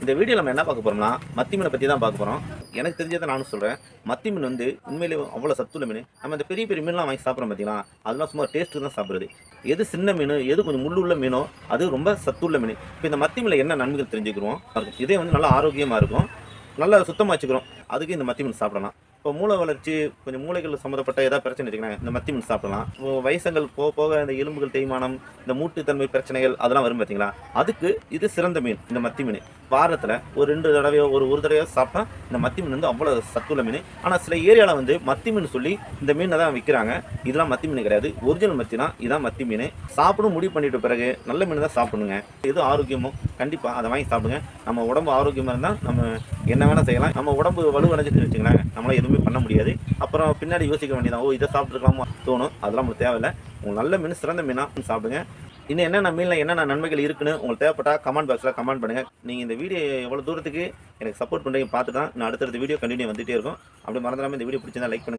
இந்த வீடியோ நம்ம என்ன பார்க்க போறோம்னா மத்தி மீனை பற்றி தான் பார்க்க போகிறோம். எனக்கு தெரிஞ்சதை நானும் சொல்கிறேன். மத்தி மீன் வந்து உண்மையிலேயே அவ்வளோ சத்துள்ள மீன். நம்ம இந்த பெரிய பெரிய மீன்லாம் வாங்கி சாப்பிட்றோம் பார்த்தீங்களா, அதெல்லாம் சும்மா டேஸ்ட்டு தான் சாப்பிட்றது. எது சின்ன மீன், எது கொஞ்சம் முள்ளுள்ள மீனோ அது ரொம்ப சத்துள்ள மீன். இப்போ இந்த மத்தி மீனில் என்ன நன்மைகள் தெரிஞ்சுக்கிறோம். இதே வந்து நல்லா ஆரோக்கியமாக இருக்கும், நல்லா சுத்தமாக வச்சுக்கிறோம். அதுக்கு இந்த மத்தி மீன் சாப்பிடலாம். இப்போ மூளை வளர்ச்சி, கொஞ்சம் மூளைகள் சம்மந்தப்பட்ட ஏதாவது பிரச்சனை இருக்குன்னா இந்த மத்தி மீன் சாப்பிடலாம். இப்போ வயசங்கள் போக போக இந்த எலும்புகள் தேய்மானம், இந்த மூட்டுத்தன்மை பிரச்சனைகள் அதெல்லாம் வரும் பார்த்தீங்களா, அதுக்கு இது சிறந்த மீன் இந்த மத்தி மீன். வாரத்தில் ஒரு 2 தடவையோ ஒரு தடவையோ சாப்பிட்டா இந்த மத்தி மீன் வந்து அவ்வளோ சத்துள்ள மீன். ஆனால் சில ஏரியாவில் வந்து மத்தி மீன் சொல்லி இந்த மீனை தான் விற்கிறாங்க. இதெல்லாம் மத்தி மீன் கிடையாது, ஒரிஜினல் மத்தினா இதான் மத்தி மீன். சாப்பிடும் முடிவு பண்ணிட்ட பிறகு நல்ல மீன் தான் சாப்பிடணுங்க. எது ஆரோக்கியமோ கண்டிப்பாக அதை வாங்கி சாப்பிடுங்க. நம்ம உடம்பு ஆரோக்கியமாக இருந்தால் நம்ம என்ன வேணால் செய்யலாம். நம்ம உடம்பு வலுவடைஞ்சிட்டு வச்சுங்களேன், நம்மளால் எதுவுமே பண்ண முடியாது. அப்புறம் பின்னாடி யோசிக்க வேண்டியதான், இதை சாப்பிட்ருக்கலாமா தோணும். அதெல்லாம் உங்களுக்கு தேவையில்லை. உங்களுக்கு நல்ல மீன், சிறந்த மீனாக சாப்பிடுங்க. இன்னும் என்னென்ன மீனில் என்னென்ன நன்மைகள் இருக்குன்னு உங்களுக்கு தேவைப்பட்டால் கமெண்ட் பாக்ஸில் கமெண்ட் பண்ணுங்கள். நீங்கள் இந்த வீடியோ எவ்வளோ தூரத்துக்கு எனக்கு சப்போர்ட் பண்ணுறீங்க பார்த்து தான் நான் அடுத்தடுத்த வீடியோ கண்டினியூ வந்துகிட்டே இருக்கும். அப்படி மறந்துடாமல் இந்த வீடியோ பிடிச்சிருந்தா லைக் பண்ணுங்கள்.